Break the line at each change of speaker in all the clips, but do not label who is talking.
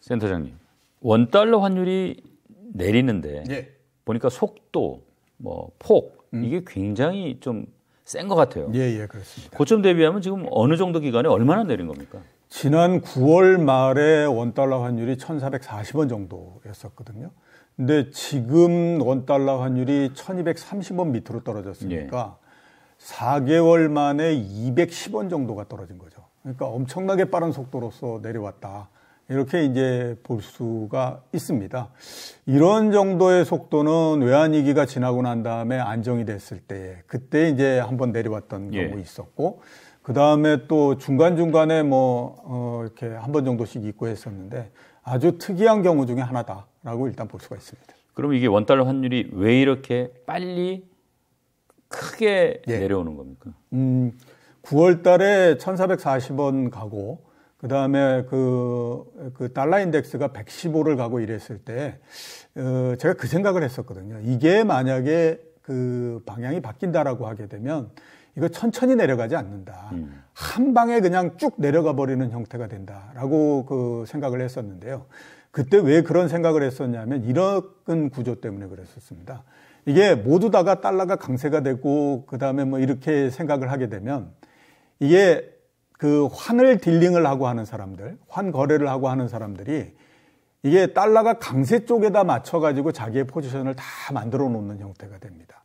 센터장님, 원달러 환율이 내리는데
예.
보니까 속도, 폭 이게 굉장히 좀 센 것 같아요.
예, 그렇습니다.
고점 대비하면 지금 어느 정도 기간에 얼마나 내린 겁니까?
지난 9월 말에 원달러 환율이 1,440원 정도였었거든요. 근데 지금 원달러 환율이 1,230원 밑으로 떨어졌으니까 4개월 만에 210원 정도가 떨어진 거죠. 그러니까 엄청나게 빠른 속도로서 내려왔다. 이렇게 이제 볼 수가 있습니다. 이런 정도의 속도는 외환위기가 지나고 난 다음에 안정이 됐을 때, 그때 이제 한번 내려왔던 경우 있었고, 그 다음에 또 중간중간에 이렇게 한 번 정도씩 있고 했었는데, 아주 특이한 경우 중에 하나다라고 일단 볼 수가 있습니다.
그럼 이게 원달러 환율이 왜 이렇게 빨리 크게 내려오는 겁니까?
9월 달에 1,440원 가고, 그 다음에 그 달러 인덱스가 115를 가고 이랬을 때, 제가 그 생각을 했었거든요. 이게 만약에 그 방향이 바뀐다라고 하게 되면 이거 천천히 내려가지 않는다. 한 방에 그냥 쭉 내려가 버리는 형태가 된다라고 그 생각을 했었는데요. 그때 왜 그런 생각을 했었냐면 이런 구조 때문에 그랬었습니다. 이게 모두 다가 달러가 강세가 되고 그 다음에 이렇게 생각을 하게 되면 이게 그 환을 딜링을 하고 하는 사람들, 환 거래를 하고 하는 사람들이 이게 달러가 강세 쪽에다 맞춰가지고 자기의 포지션을 다 만들어 놓는 형태가 됩니다.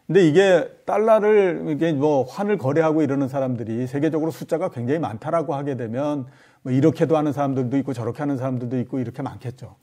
근데 이게 달러를 이게 환을 거래하고 이러는 사람들이 세계적으로 숫자가 굉장히 많다라고 하게 되면 이렇게도 하는 사람들도 있고 저렇게 하는 사람들도 있고 이렇게 많겠죠.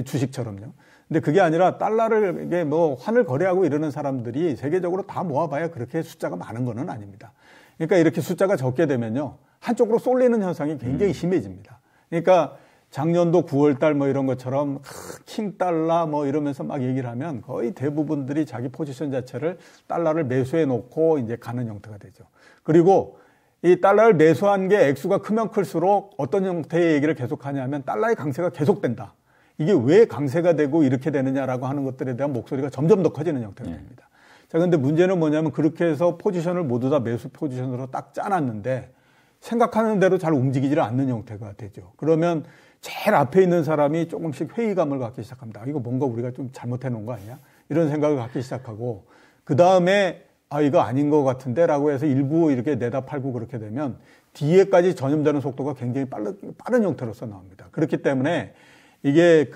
주식처럼요. 근데 그게 아니라 달러를 이게 환을 거래하고 이러는 사람들이 세계적으로 다 모아봐야 그렇게 숫자가 많은 거는 아닙니다. 그러니까 이렇게 숫자가 적게 되면요. 한쪽으로 쏠리는 현상이 굉장히 심해집니다. 그러니까 작년도 9월 달 이런 것처럼 킹 달러 이러면서 막 얘기를 하면 거의 대부분들이 자기 포지션 자체를 달러를 매수해 놓고 이제 가는 형태가 되죠. 그리고 이 달러를 매수한 게 액수가 크면 클수록 어떤 형태의 얘기를 계속하냐면 달러의 강세가 계속된다. 이게 왜 강세가 되고 이렇게 되느냐라고 하는 것들에 대한 목소리가 점점 더 커지는 형태가 됩니다. 자, 근데 문제는 뭐냐면 그렇게 해서 포지션을 모두 다 매수 포지션으로 딱 짜놨는데 생각하는 대로 잘 움직이지 않는 형태가 되죠. 그러면 제일 앞에 있는 사람이 조금씩 회의감을 갖기 시작합니다. 이거 뭔가 우리가 좀 잘못해 놓은 거 아니야? 이런 생각을 갖기 시작하고 그 다음에 이거 아닌 것 같은데 라고 해서 일부 이렇게 내다 팔고 그렇게 되면 뒤에까지 전염되는 속도가 굉장히 빠른 형태로서 나옵니다. 그렇기 때문에 이게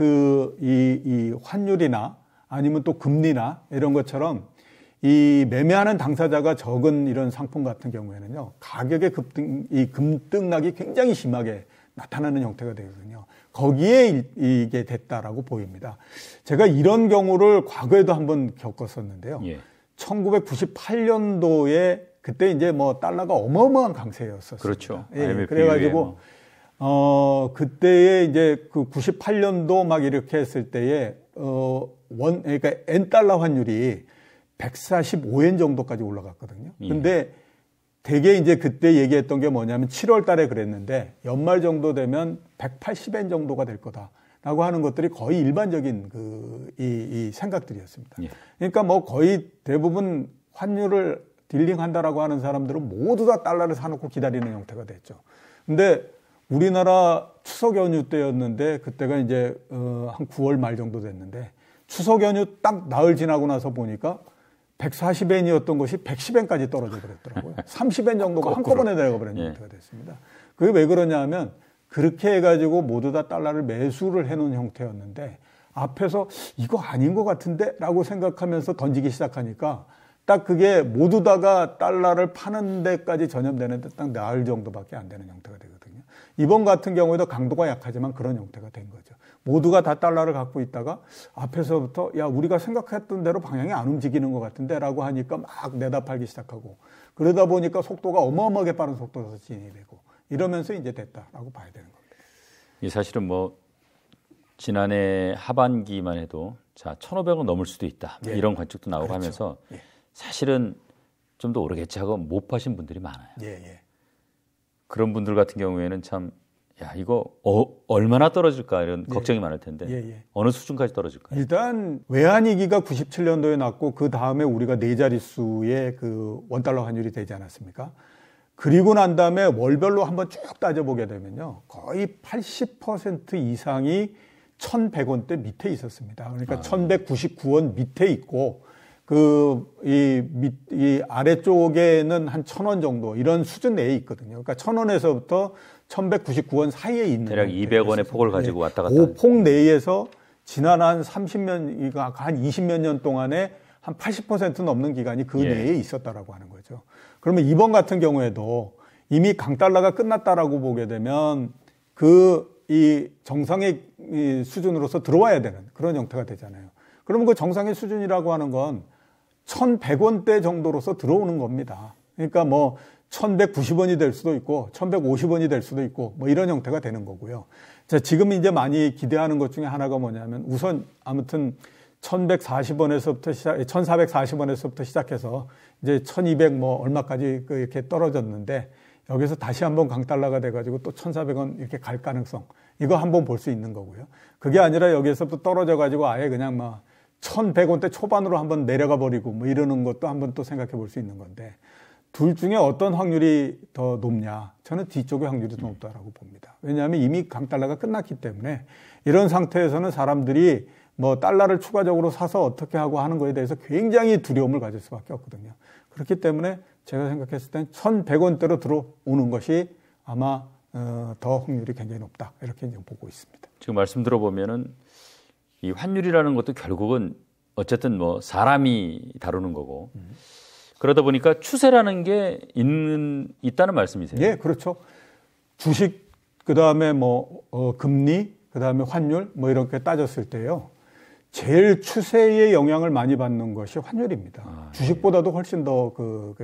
이 환율이나 아니면 또 금리나 이런 것처럼 이 매매하는 당사자가 적은 이런 상품 같은 경우에는요, 가격의 급등락이 굉장히 심하게 나타나는 형태가 되거든요. 거기에 이게 됐다라고 보입니다. 제가 이런 경우를 과거에도 한번 겪었었는데요. 1998년도에 그때 이제 달러가 어마어마한 강세였었어요.
그렇죠.
그래가지고 그때에 이제 그 98년도 막 이렇게 했을 때에 그러니까 N달러 환율이 145엔 정도까지 올라갔거든요. 근데 되게 이제 그때 얘기했던 게 뭐냐면 7월 달에 그랬는데 연말 정도 되면 180엔 정도가 될 거다라고 하는 것들이 거의 일반적인 이 생각들이었습니다. 그러니까 거의 대부분 환율을 딜링한다라고 하는 사람들은 모두 다 달러를 사놓고 기다리는 형태가 됐죠. 근데 우리나라 추석 연휴 때였는데 그때가 이제 한 9월 말 정도 됐는데 추석 연휴 딱 나흘 지나고 나서 보니까 140엔이었던 것이 110엔까지 떨어져 버렸더라고요. 30엔 정도가 한꺼번에 내려가 버린 형태가 됐습니다. 그게 왜 그러냐 하면 그렇게 해가지고 모두 다 달러를 매수를 해놓은 형태였는데 앞에서 이거 아닌 것 같은데 라고 생각하면서 던지기 시작하니까 딱 그게 모두 다가 달러를 파는 데까지 전염되는데 딱 나흘 정도밖에 안 되는 형태가 되거든요. 이번 같은 경우에도 강도가 약하지만 그런 형태가 된 거죠. 모두가 다 달러를 갖고 있다가 앞에서부터 야 우리가 생각했던 대로 방향이 안 움직이는 것 같은데 라고 하니까 막 내다 팔기 시작하고 그러다 보니까 속도가 어마어마하게 빠른 속도에서 진행이 되고 이러면서 이제 됐다라고 봐야 되는 겁니다.
이 사실은 지난해 하반기만 해도 1,500원 넘을 수도 있다. 이런 관측도 나오고 그렇죠. 하면서 사실은 좀 더 오르겠지 하고 못 파신 분들이 많아요. 그런 분들 같은 경우에는 참 이거 얼마나 떨어질까 이런 걱정이 많을 텐데 어느 수준까지 떨어질까요?
일단 외환위기가 97년도에 났고 그 다음에 우리가 4자릿수의 그 원달러 환율이 되지 않았습니까? 그리고 난 다음에 월별로 한번 쭉 따져보게 되면요. 거의 80% 이상이 1,100원대 밑에 있었습니다. 그러니까 1,199원 밑에 있고, 이 아래쪽에는 한 1,000원 정도 이런 수준 내에 있거든요. 그러니까 1,000원에서부터 1,199원 사이에 있는.
대략 200원의 폭을 가지고 왔다 갔다.
그 폭 내에서 지난 한 30년, 한 20몇 년 동안에 한 80% 넘는 기간이 그 내에 있었다라고 하는 거죠. 그러면 이번 같은 경우에도 이미 강달러가 끝났다라고 보게 되면 이 정상의 수준으로서 들어와야 되는 그런 형태가 되잖아요. 그러면 그 정상의 수준이라고 하는 건 1,100원대 정도로서 들어오는 겁니다. 그러니까 뭐 1,190원이 될 수도 있고 1,150원이 될 수도 있고 뭐 이런 형태가 되는 거고요. 자, 지금 이제 많이 기대하는 것 중에 하나가 뭐냐면 우선 아무튼 1,440원에서부터 시작해서 이제 1,200 뭐 얼마까지 이렇게 떨어졌는데 여기서 다시 한번 강달러가 돼가지고 또 1,400원 이렇게 갈 가능성 이거 한번 볼 수 있는 거고요. 그게 아니라 여기서부터 떨어져가지고 아예 그냥 막 1,100원대 초반으로 한번 내려가 버리고 뭐 이러는 것도 한번 또 생각해 볼 수 있는 건데 둘 중에 어떤 확률이 더 높냐? 저는 뒤쪽의 확률이 더 높다라고 봅니다. 왜냐하면 이미 강달러가 끝났기 때문에 이런 상태에서는 사람들이 뭐 달러를 추가적으로 사서 어떻게 하고 하는 거에 대해서 굉장히 두려움을 가질 수밖에 없거든요. 그렇기 때문에 제가 생각했을 땐 1,100원대로 들어오는 것이 아마 더 확률이 굉장히 높다 이렇게 이제 보고 있습니다.
지금 말씀 들어보면은 이 환율이라는 것도 결국은 어쨌든 뭐 사람이 다루는 거고 그러다 보니까 추세라는 게 있다는 말씀이세요?
예, 그렇죠. 주식 그다음에 뭐 금리 그다음에 환율 뭐 이렇게 따졌을 때요. 제일 추세에 영향을 많이 받는 것이 환율입니다. 주식보다도 훨씬 더 그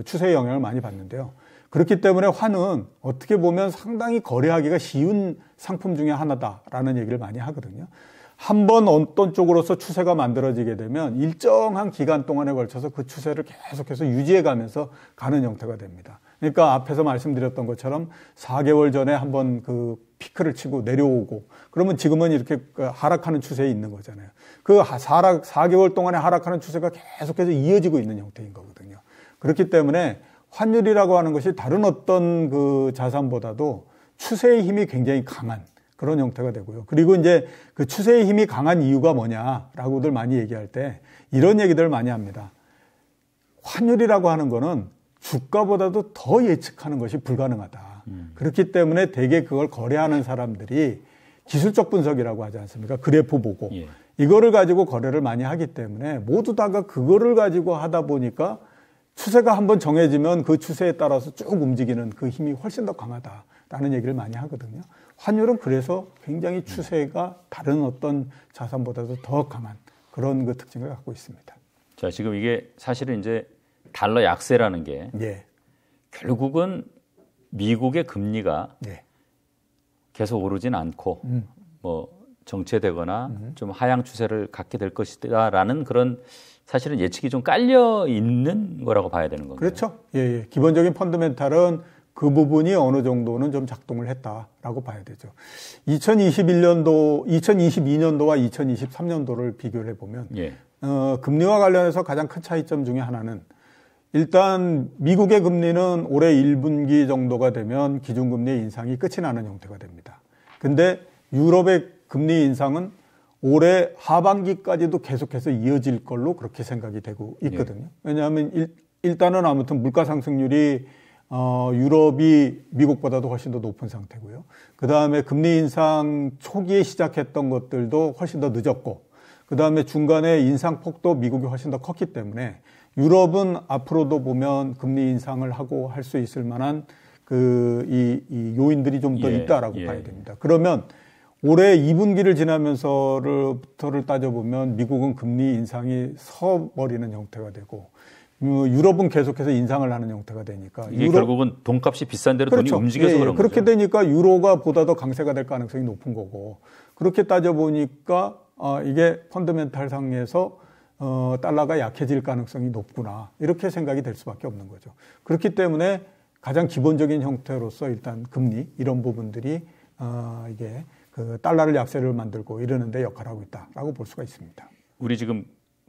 추세에 영향을 많이 받는데요. 그렇기 때문에 환은 어떻게 보면 상당히 거래하기가 쉬운 상품 중에 하나다라는 얘기를 많이 하거든요. 한번 어떤 쪽으로서 추세가 만들어지게 되면 일정한 기간 동안에 걸쳐서 그 추세를 계속해서 유지해 가면서 가는 형태가 됩니다. 그러니까 앞에서 말씀드렸던 것처럼 4개월 전에 한번 그 피크를 치고 내려오고 그러면 지금은 이렇게 하락하는 추세에 있는 거잖아요. 그 4개월 동안에 하락하는 추세가 계속해서 이어지고 있는 형태인 거거든요. 그렇기 때문에 환율이라고 하는 것이 다른 어떤 그 자산보다도 추세의 힘이 굉장히 강한 그런 형태가 되고요. 그리고 이제 그 추세의 힘이 강한 이유가 뭐냐라고들 많이 얘기할 때 이런 얘기들을 많이 합니다. 환율이라고 하는 거는 주가보다도 더 예측하는 것이 불가능하다. 그렇기 때문에 대개 그걸 거래하는 사람들이 기술적 분석이라고 하지 않습니까? 그래프 보고. 이거를 가지고 거래를 많이 하기 때문에 모두 다가 그거를 가지고 하다 보니까 추세가 한번 정해지면 그 추세에 따라서 쭉 움직이는 그 힘이 훨씬 더 강하다라는 얘기를 많이 하거든요. 환율은 그래서 굉장히 추세가 다른 어떤 자산보다도 더 강한 그런 그 특징을 갖고 있습니다.
자, 지금 이게 사실은 이제 달러 약세라는 게 결국은 미국의 금리가 계속 오르진 않고 뭐 정체되거나 좀 하향 추세를 갖게 될 것이다라는 그런 사실은 예측이 좀 깔려 있는 거라고 봐야 되는 건가요?
그렇죠. 예. 기본적인 펀더멘탈은 그 부분이 어느 정도는 좀 작동을 했다라고 봐야 되죠. 2022년도와 2023년도를 비교를 해보면 금리와 관련해서 가장 큰 차이점 중에 하나는 일단 미국의 금리는 올해 1분기 정도가 되면 기준금리의 인상이 끝이 나는 형태가 됩니다. 근데 유럽의 금리 인상은 올해 하반기까지도 계속해서 이어질 걸로 그렇게 생각이 되고 있거든요. 왜냐하면 일단은 아무튼 물가 상승률이 유럽이 미국보다도 훨씬 더 높은 상태고요. 그 다음에 금리 인상 초기에 시작했던 것들도 훨씬 더 늦었고, 그 다음에 중간에 인상폭도 미국이 훨씬 더 컸기 때문에 유럽은 앞으로도 보면 금리 인상을 하고 할 수 있을 만한 이 요인들이 좀 더 있다라고 봐야 됩니다. 그러면 올해 2분기를 지나면서부터를 따져보면 미국은 금리 인상이 서버리는 형태가 되고 유럽은 계속해서 인상을 하는 형태가 되니까
이게 결국은 돈값이 비싼 대로
그렇죠.
돈이 움직여서 그런 거죠.
그렇게 되니까 유로가 보다 더 강세가 될 가능성이 높은 거고 그렇게 따져보니까 이게 펀더멘탈 상에서 달러가 약해질 가능성이 높구나 이렇게 생각이 될 수밖에 없는 거죠. 그렇기 때문에 가장 기본적인 형태로서 일단 금리 이런 부분들이 이게 그 달러를 약세를 만들고 이러는 데 역할을 하고 있다라고 볼 수가 있습니다.
우리 지금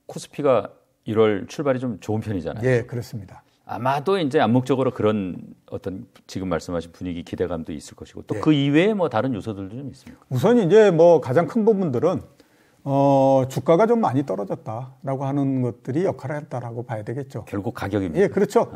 코스피가 1월 출발이 좀 좋은 편이잖아요.
예, 그렇습니다.
아마도 이제 암묵적으로 그런 어떤 지금 말씀하신 분위기 기대감도 있을 것이고 또
예.
그 이외에 뭐 다른 요소들도 좀 있습니까?
우선 이제 뭐 가장 큰 부분들은 주가가 좀 많이 떨어졌다라고 하는 것들이 역할을 했다라고 봐야 되겠죠.
결국 가격입니다.
예, 그렇죠.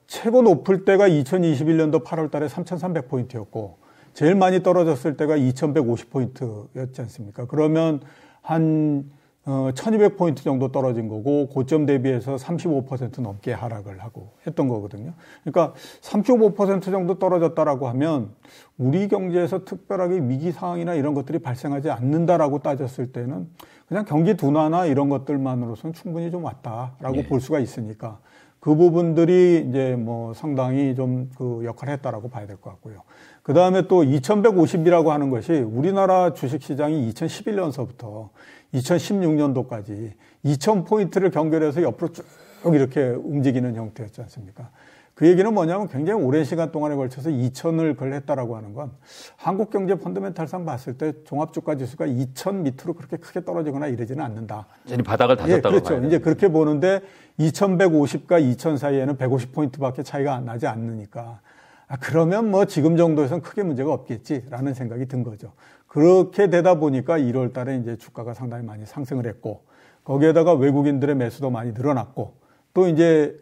최고 높을 때가 2021년도 8월 달에 3,300포인트였고 제일 많이 떨어졌을 때가 2,150포인트였지 않습니까? 그러면 한 1,200포인트 정도 떨어진 거고 고점 대비해서 35% 넘게 하락을 하고 했던 거거든요. 그러니까 35% 정도 떨어졌다라고 하면 우리 경제에서 특별하게 위기 상황이나 이런 것들이 발생하지 않는다라고 따졌을 때는 그냥 경기 둔화나 이런 것들만으로서는 충분히 좀 왔다라고 볼 수가 있으니까 그 부분들이 이제 뭐 상당히 좀 그 역할을 했다라고 봐야 될 것 같고요. 그 다음에 또 2150이라고 하는 것이 우리나라 주식시장이 2011년서부터 2016년도까지 2000포인트를 경계해서 옆으로 쭉 이렇게 움직이는 형태였지 않습니까? 그 얘기는 뭐냐면 굉장히 오랜 시간 동안에 걸쳐서 2000을 걸했다라고 하는 건 한국 경제 펀더멘탈상 봤을 때 종합주가 지수가 2000 밑으로 그렇게 크게 떨어지거나 이러지는 않는다.
완전히 바닥을 다졌다고
그렇죠.
봐야
이제 그렇게 보는데 2150과 2000 사이에는 150포인트밖에 차이가 안 나지 않으니까 그러면 뭐 지금 정도에서는 크게 문제가 없겠지라는 생각이 든 거죠. 그렇게 되다 보니까 1월 달에 이제 주가가 상당히 많이 상승을 했고 거기에다가 외국인들의 매수도 많이 늘어났고 또 이제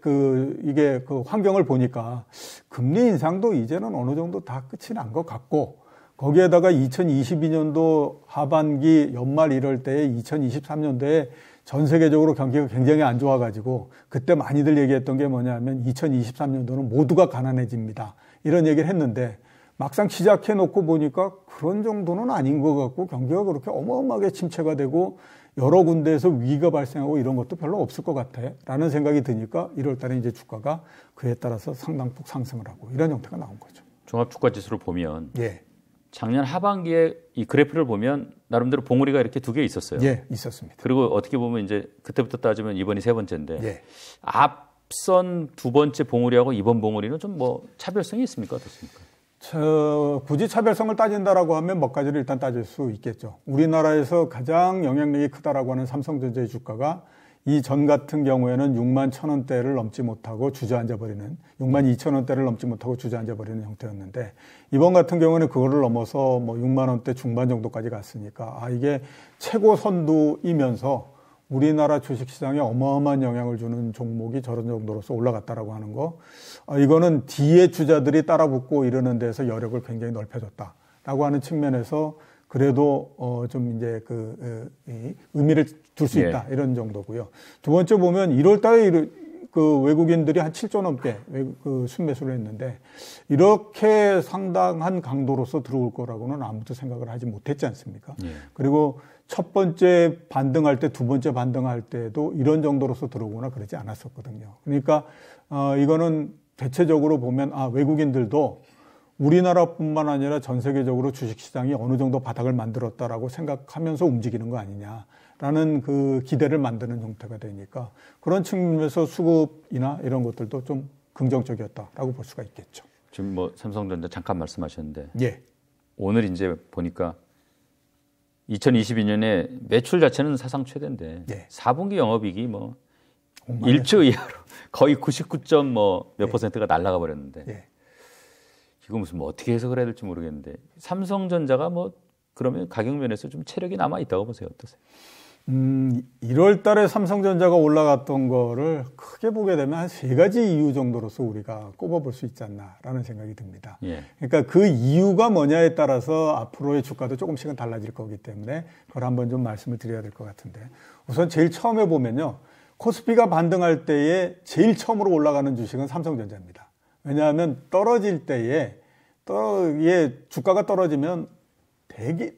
이게 환경을 보니까 금리 인상도 이제는 어느 정도 다 끝이 난 것 같고 거기에다가 2022년도 하반기 연말 이럴 때에 2023년도에 전 세계적으로 경기가 굉장히 안 좋아가지고 그때 많이들 얘기했던 게 뭐냐면 2023년도는 모두가 가난해집니다. 이런 얘기를 했는데 막상 시작해놓고 보니까 그런 정도는 아닌 것 같고 경기가 그렇게 어마어마하게 침체가 되고 여러 군데에서 위기가 발생하고 이런 것도 별로 없을 것 같아 라는 생각이 드니까 1월 달에 이제 주가가 그에 따라서 상당폭 상승을 하고 이런 형태가 나온 거죠.
종합주가지수를 보면
예.
작년 하반기에 이 그래프를 보면 나름대로 봉우리가 이렇게 두 개 있었어요.
예, 있었습니다.
그리고 어떻게 보면 이제 그때부터 따지면 이번이 세 번째인데
예.
앞선 두 번째 봉우리하고 이번 봉우리는 좀 뭐 차별성이 있습니까? 어떻습니까?
굳이 차별성을 따진다라고 하면 몇 가지를 일단 따질 수 있겠죠. 우리나라에서 가장 영향력이 크다라고 하는 삼성전자의 주가가 이 전 같은 경우에는 6만 1,000원대를 넘지 못하고 주저앉아버리는 6만 2,000원대를 넘지 못하고 주저앉아버리는 형태였는데 이번 같은 경우는 그거를 넘어서 뭐 6만 원대 중반 정도까지 갔으니까 이게 최고 선두이면서 우리나라 주식시장에 어마어마한 영향을 주는 종목이 저런 정도로서 올라갔다라고 하는 거 이거는 뒤에 주자들이 따라붙고 이러는 데서 여력을 굉장히 넓혀줬다라고 하는 측면에서 그래도 좀 이제 의미를 둘 수 있다 이런 정도고요. 두 번째 보면 1월 달에 외국인들이 한 7조 넘게 순매수를 했는데 이렇게 상당한 강도로서 들어올 거라고는 아무도 생각을 하지 못했지 않습니까? 그리고 첫 번째 반등할 때, 두 번째 반등할 때도 이런 정도로서 들어오거나 그러지 않았었거든요. 그러니까 이거는 대체적으로 보면 외국인들도 우리나라뿐만 아니라 전 세계적으로 주식시장이 어느 정도 바닥을 만들었다라고 생각하면서 움직이는 거 아니냐라는 그 기대를 만드는 형태가 되니까 그런 측면에서 수급이나 이런 것들도 좀 긍정적이었다라고 볼 수가 있겠죠.
지금 뭐 삼성전자 잠깐 말씀하셨는데
예.
오늘 이제 보니까 2022년에 매출 자체는 사상 최대인데 4분기 영업이익이 뭐 1조 이하로 거의 99점 몇 %가 날아가 버렸는데 이거 무슨 뭐 어떻게 해석을 해야 될지 모르겠는데 삼성전자가 그러면 가격 면에서 좀 체력이 남아 있다고 보세요. 어떠세요?
1월 달에 삼성전자가 올라갔던 거를 크게 보게 되면 한 세 가지 이유 정도로서 우리가 꼽아볼 수 있지 않나라는 생각이 듭니다. 그러니까 그 이유가 뭐냐에 따라서 앞으로의 주가도 조금씩은 달라질 거기 때문에 그걸 한번 좀 말씀을 드려야 될 것 같은데 우선 제일 처음에 보면요. 코스피가 반등할 때에 제일 처음으로 올라가는 주식은 삼성전자입니다. 왜냐하면 떨어질 때에 주가가 떨어지면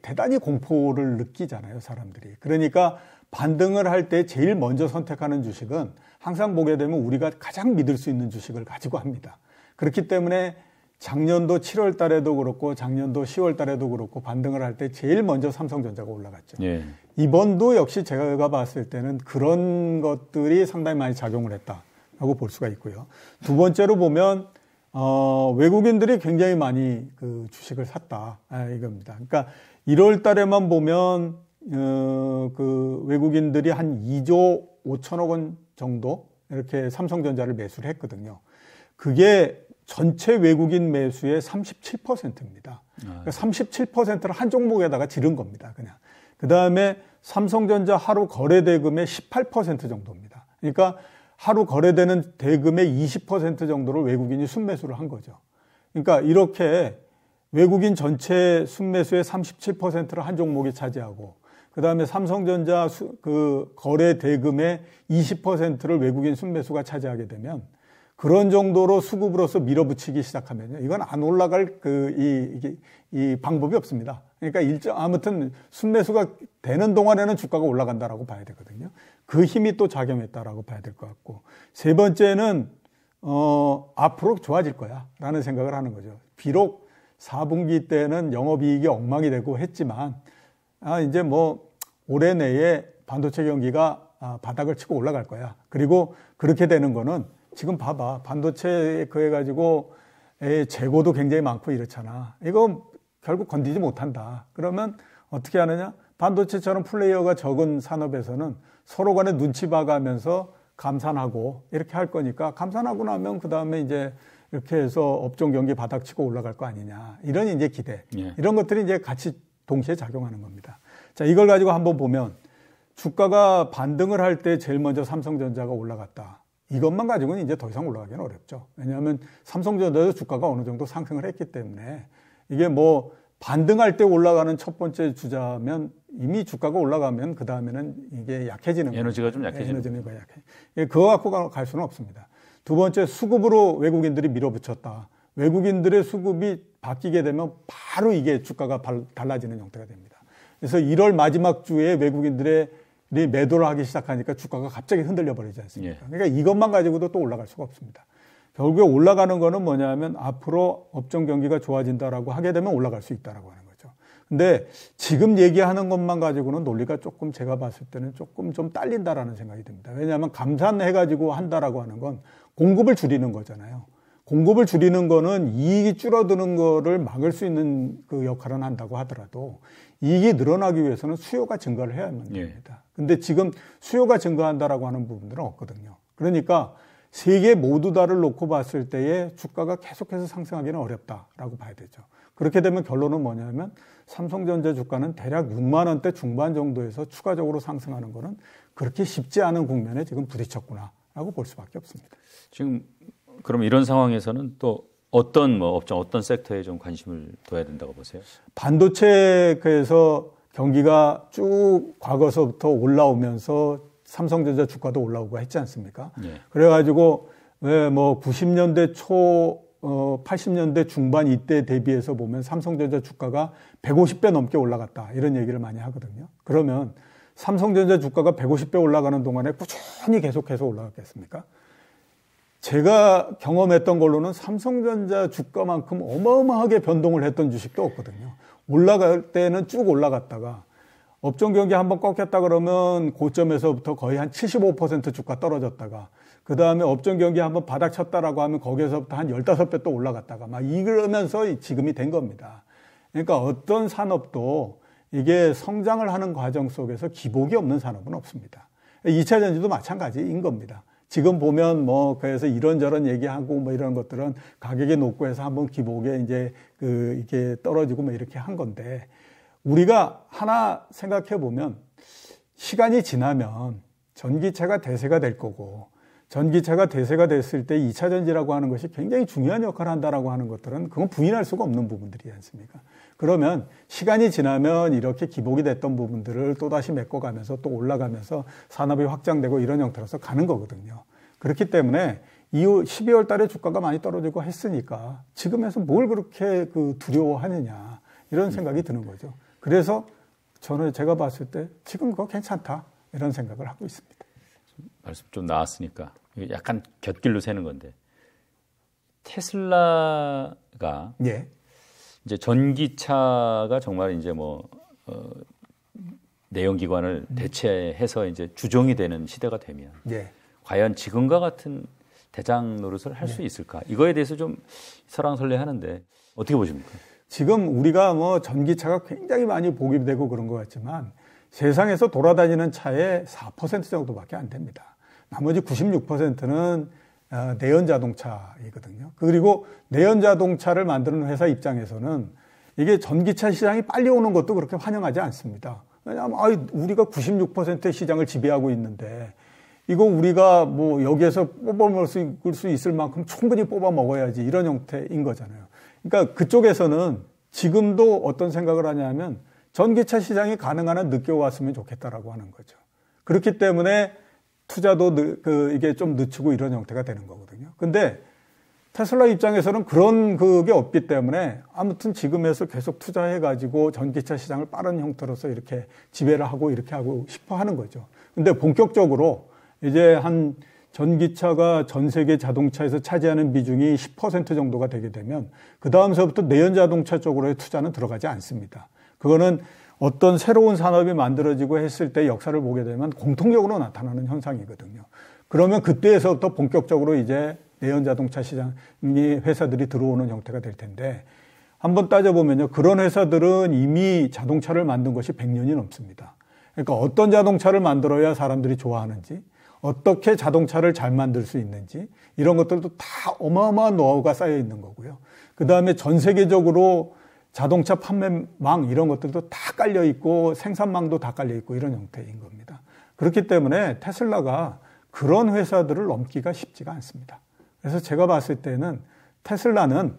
대단히 공포를 느끼잖아요, 사람들이. 그러니까 반등을 할 때 제일 먼저 선택하는 주식은 항상 보게 되면 우리가 가장 믿을 수 있는 주식을 가지고 합니다. 그렇기 때문에 작년도 7월 달에도 그렇고 작년도 10월 달에도 그렇고 반등을 할 때 제일 먼저 삼성전자가 올라갔죠. 이번도 역시 제가 봤을 때는 그런 것들이 상당히 많이 작용을 했다라고 볼 수가 있고요. 두 번째로 보면 외국인들이 굉장히 많이 주식을 샀다 이겁니다. 그러니까 1월 달에만 보면 외국인들이 한 2조 5천억 원 정도 이렇게 삼성전자를 매수를 했거든요. 그게 전체 외국인 매수의 37%입니다. 그러니까 37%를 한 종목에다가 지른 겁니다. 그냥. 그 다음에 삼성전자 하루 거래 대금의 18% 정도입니다. 그러니까 하루 거래되는 대금의 20% 정도를 외국인이 순매수를 한 거죠. 그러니까 이렇게 외국인 전체 순매수의 37%를 한 종목이 차지하고, 그 다음에 삼성전자 그 거래 대금의 20%를 외국인 순매수가 차지하게 되면, 그런 정도로 수급으로서 밀어붙이기 시작하면요, 이건 안 올라갈 이 방법이 없습니다. 그러니까 아무튼 순매수가 되는 동안에는 주가가 올라간다라고 봐야 되거든요. 그 힘이 또 작용했다라고 봐야 될 것 같고, 세 번째는 앞으로 좋아질 거야라는 생각을 하는 거죠. 비록 4분기 때는 영업이익이 엉망이 되고 했지만, 이제 뭐 올해 내에 반도체 경기가 바닥을 치고 올라갈 거야. 그리고 그렇게 되는 거는 지금 봐봐, 반도체 그해 가지고 재고도 굉장히 많고 이렇잖아. 이거 결국 건디지 못한다. 그러면 어떻게 하느냐? 반도체처럼 플레이어가 적은 산업에서는 서로 간에 눈치 봐가면서 감산하고 이렇게 할 거니까, 감산하고 나면 그 다음에 이제 이렇게 해서 업종 경기 바닥치고 올라갈 거 아니냐. 이런 이제 기대. 예. 이런 것들이 이제 같이 동시에 작용하는 겁니다. 자, 이걸 가지고 한번 보면 주가가 반등을 할 때 제일 먼저 삼성전자가 올라갔다. 이것만 가지고는 이제 더 이상 올라가기는 어렵죠. 왜냐하면 삼성전자도 주가가 어느 정도 상승을 했기 때문에, 이게 뭐 반등할 때 올라가는 첫 번째 주자면 이미 주가가 올라가면 그 다음에는 이게 약해지는 거예요.
에너지가 좀 약해지는
거예요. 그거 갖고 갈 수는 없습니다. 두 번째, 수급으로 외국인들이 밀어붙였다. 외국인들의 수급이 바뀌게 되면 바로 이게 주가가 달라지는 형태가 됩니다. 그래서 1월 마지막 주에 외국인들의 매도를 하기 시작하니까 주가가 갑자기 흔들려 버리지 않습니까? 예. 그러니까 이것만 가지고도 또 올라갈 수가 없습니다. 결국에 올라가는 거는 뭐냐면 앞으로 업종 경기가 좋아진다라고 하게 되면 올라갈 수 있다라고 하는 거죠. 근데 지금 얘기하는 것만 가지고는 논리가 조금, 제가 봤을 때는 조금 좀 딸린다라는 생각이 듭니다. 왜냐하면 감산해가지고 한다라고 하는 건 공급을 줄이는 거잖아요. 공급을 줄이는 거는 이익이 줄어드는 거를 막을 수 있는 그 역할은 한다고 하더라도, 이익이 늘어나기 위해서는 수요가 증가를 해야만 됩니다. 근데 지금 수요가 증가한다라고 하는 부분들은 없거든요. 그러니까 세 개 모두 다를 놓고 봤을 때에 주가가 계속해서 상승하기는 어렵다라고 봐야 되죠. 그렇게 되면 결론은 뭐냐면 삼성전자 주가는 대략 6만 원대 중반 정도에서 추가적으로 상승하는 거는 그렇게 쉽지 않은 국면에 지금 부딪혔구나라고 볼 수밖에 없습니다.
지금 그럼 이런 상황에서는 또 어떤 업종, 어떤 섹터에 좀 관심을 둬야 된다고 보세요?
반도체에서 경기가 쭉 과거서부터 올라오면서 삼성전자 주가도 올라오고 했지 않습니까? 예. 그래가지고 왜 뭐 90년대 초, 80년대 중반 이때 대비해서 보면 삼성전자 주가가 150배 넘게 올라갔다, 이런 얘기를 많이 하거든요. 그러면 삼성전자 주가가 150배 올라가는 동안에 꾸준히 계속해서 올라갔겠습니까? 제가 경험했던 걸로는 삼성전자 주가만큼 어마어마하게 변동을 했던 주식도 없거든요. 올라갈 때는 쭉 올라갔다가 업종 경기 한번 꺾였다 그러면 고점에서부터 거의 한 75% 주가 떨어졌다가, 그 다음에 업종 경기 한번 바닥 쳤다라고 하면 거기에서부터 한 15배 또 올라갔다가 막 이러면서 지금이 된 겁니다. 그러니까 어떤 산업도 이게 성장을 하는 과정 속에서 기복이 없는 산업은 없습니다. 2차 전지도 마찬가지인 겁니다. 지금 보면 뭐 그래서 이런저런 얘기하고 뭐 이런 것들은 가격이 높고 해서 한번 기복에 이제 이게 떨어지고 뭐 이렇게 한 건데, 우리가 하나 생각해 보면 시간이 지나면 전기차가 대세가 될 거고, 전기차가 대세가 됐을 때 2차 전지라고 하는 것이 굉장히 중요한 역할을 한다라고 하는 것들은 그건 부인할 수가 없는 부분들이지 않습니까? 그러면 시간이 지나면 이렇게 기복이 됐던 부분들을 또다시 메꿔가면서 또 올라가면서 산업이 확장되고 이런 형태로서 가는 거거든요. 그렇기 때문에 이후 12월 달에 주가가 많이 떨어지고 했으니까 지금에서 뭘 그렇게 두려워하느냐, 이런 생각이 드는 거죠. 그래서 제가 봤을 때 지금 그거 괜찮다, 이런 생각을 하고 있습니다.
말씀 좀 나왔으니까 약간 곁길로 새는 건데, 테슬라가
예.
이제 전기차가 정말 이제 내연기관을 대체해서 이제 주종이 되는 시대가 되면
예.
과연 지금과 같은 대장 노릇을 할 수 있을까? 이거에 대해서 좀 설왕설래하는데 어떻게 보십니까?
지금 우리가 전기차가 굉장히 많이 보급되고 그런 것 같지만 세상에서 돌아다니는 차의 4% 정도밖에 안 됩니다. 나머지 96%는 내연 자동차이거든요. 그리고 내연 자동차를 만드는 회사 입장에서는 이게 전기차 시장이 빨리 오는 것도 그렇게 환영하지 않습니다. 왜냐하면 우리가 96%의 시장을 지배하고 있는데 이거 우리가 뭐 여기에서 뽑아 먹을 수 있을 만큼 충분히 뽑아 먹어야지, 이런 형태인 거잖아요. 그러니까 그쪽에서는 지금도 어떤 생각을 하냐면 전기차 시장이 가능한 한 늦게 왔으면 좋겠다라고 하는 거죠. 그렇기 때문에 투자도 이게 좀 늦추고 이런 형태가 되는 거거든요. 근데 테슬라 입장에서는 그런 그게 없기 때문에 아무튼 지금에서 계속 투자해가지고 전기차 시장을 빠른 형태로서 이렇게 지배를 하고 이렇게 하고 싶어 하는 거죠. 근데 본격적으로 이제 한 전기차가 전 세계 자동차에서 차지하는 비중이 10% 정도가 되게 되면 그 다음서부터 내연 자동차 쪽으로의 투자는 들어가지 않습니다. 그거는 어떤 새로운 산업이 만들어지고 했을 때 역사를 보게 되면 공통적으로 나타나는 현상이거든요. 그러면 그때에서부터 본격적으로 이제 내연 자동차 시장이 회사들이 들어오는 형태가 될 텐데, 한번 따져보면요, 그런 회사들은 이미 자동차를 만든 것이 100년이 넘습니다. 그러니까 어떤 자동차를 만들어야 사람들이 좋아하는지, 어떻게 자동차를 잘 만들 수 있는지, 이런 것들도 다 어마어마한 노하우가 쌓여 있는 거고요. 그 다음에 전 세계적으로 자동차 판매망 이런 것들도 다 깔려 있고 생산망도 다 깔려 있고 이런 형태인 겁니다. 그렇기 때문에 테슬라가 그런 회사들을 넘기가 쉽지가 않습니다. 그래서 제가 봤을 때는 테슬라는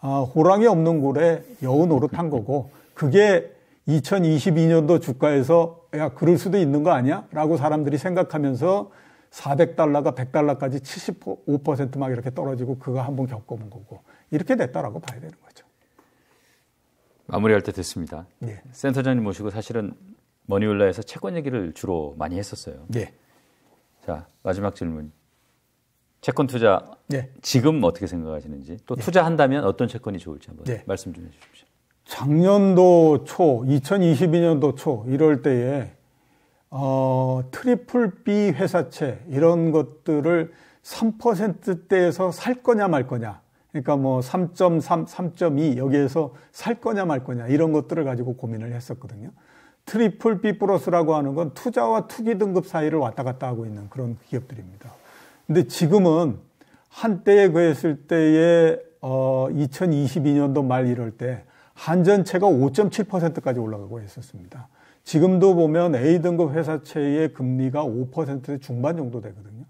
호랑이 없는 굴에 여우 노릇한 거고, 그게 2022년도 주가에서 야 그럴 수도 있는 거 아니야? 라고 사람들이 생각하면서 $400가 $100까지 75% 막 이렇게 떨어지고 그거 한번 겪어본 거고, 이렇게 됐다라고 봐야 되는 거죠.
마무리할 때 됐습니다.
네.
센터장님 모시고 사실은 머니울라에서 채권 얘기를 주로 많이 했었어요.
네.
자, 마지막 질문. 채권 투자
네.
지금 어떻게 생각하시는지, 또 투자한다면 어떤 채권이 좋을지 한번 말씀 좀 해주십시오.
작년도 초, 2022년도 초 이럴 때에 트리플 B 회사채 이런 것들을 3%대에서 살 거냐 말 거냐, 그러니까 뭐 3.3, 3.2 여기에서 살 거냐 말 거냐 이런 것들을 가지고 고민을 했었거든요. 트리플 B 플러스라고 하는 건 투자와 투기 등급 사이를 왔다 갔다 하고 있는 그런 기업들입니다. 근데 지금은 한때에 그랬을 때에 2022년도 말 이럴 때 한전채가 5.7%까지 올라가고 있었습니다. 지금도 보면 A등급 회사채의 금리가 5% 중반 정도 되거든요.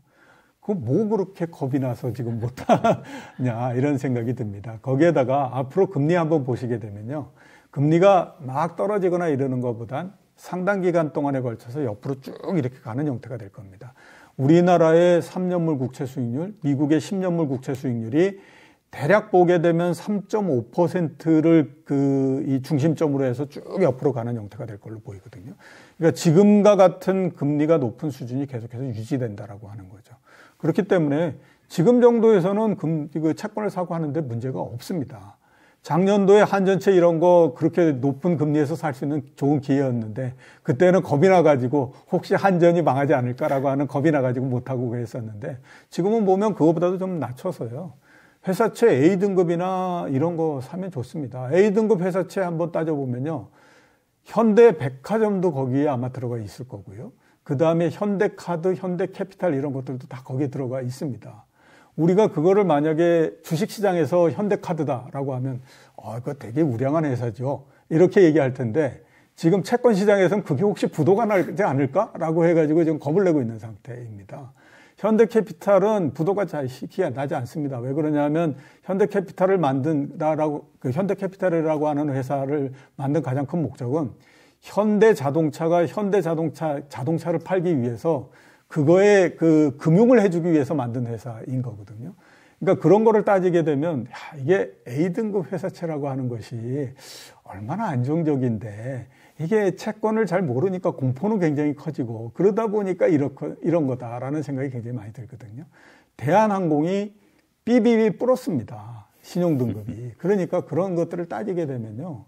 그거 뭐 그렇게 겁이 나서 지금 못하냐 이런 생각이 듭니다. 거기에다가 앞으로 금리 한번 보시게 되면요, 금리가 막 떨어지거나 이러는 것보단 상당 기간 동안에 걸쳐서 옆으로 쭉 이렇게 가는 형태가 될 겁니다. 우리나라의 3년물 국채 수익률, 미국의 10년물 국채 수익률이 대략 보게 되면 3.5%를 이 중심점으로 해서 쭉 옆으로 가는 형태가 될 걸로 보이거든요. 그러니까 지금과 같은 금리가 높은 수준이 계속해서 유지된다라고 하는 거죠. 그렇기 때문에 지금 정도에서는 채권을 사고 하는데 문제가 없습니다. 작년도에 한전채 이런 거 그렇게 높은 금리에서 살 수 있는 좋은 기회였는데, 그때는 겁이 나가지고 혹시 한전이 망하지 않을까라고 하는 겁이 나가지고 못하고 그랬었는데, 지금은 보면 그거보다도 좀 낮춰서요, 회사채 A등급이나 이런 거 사면 좋습니다. A등급 회사채 한번 따져보면요, 현대백화점도 거기에 아마 들어가 있을 거고요. 그 다음에 현대카드, 현대캐피탈 이런 것들도 다 거기에 들어가 있습니다. 우리가 그거를 만약에 주식시장에서 현대카드다라고 하면 그거 되게 우량한 회사죠, 이렇게 얘기할 텐데, 지금 채권시장에서는 그게 혹시 부도가 나지 않을까라고 해가지고 지금 겁을 내고 있는 상태입니다. 현대캐피탈은 부도가 잘 나지 않습니다. 왜 그러냐면 현대캐피탈을 현대캐피탈이라고 하는 회사를 만든 가장 큰 목적은 현대자동차가 자동차를 팔기 위해서 그거에 금융을 해주기 위해서 만든 회사인 거거든요. 그러니까 그런 거를 따지게 되면 이게 A등급 회사채라고 하는 것이 얼마나 안정적인데, 이게 채권을 잘 모르니까 공포는 굉장히 커지고 그러다 보니까 이런 거다라는 생각이 굉장히 많이 들거든요. 대한항공이 BBB 플러스입니다, 신용등급이. 그러니까 그런 것들을 따지게 되면요,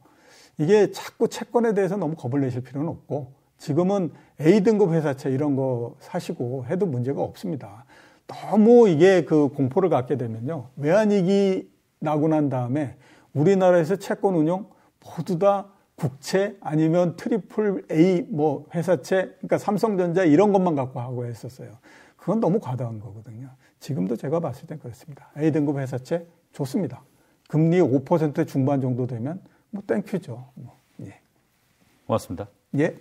이게 자꾸 채권에 대해서 너무 겁을 내실 필요는 없고, 지금은 A등급 회사채 이런 거 사시고 해도 문제가 없습니다. 너무 이게 공포를 갖게 되면요, 외환위기 나고 난 다음에 우리나라에서 채권 운용 모두 다 국채 아니면 트리플 A 회사채, 그러니까 삼성전자 이런 것만 갖고 하고 했었어요. 그건 너무 과다한 거거든요. 지금도 제가 봤을 땐 그렇습니다. A등급 회사채 좋습니다. 금리 5% 중반 정도 되면 뭐 땡큐죠. 뭐. 예.
고맙습니다.
예.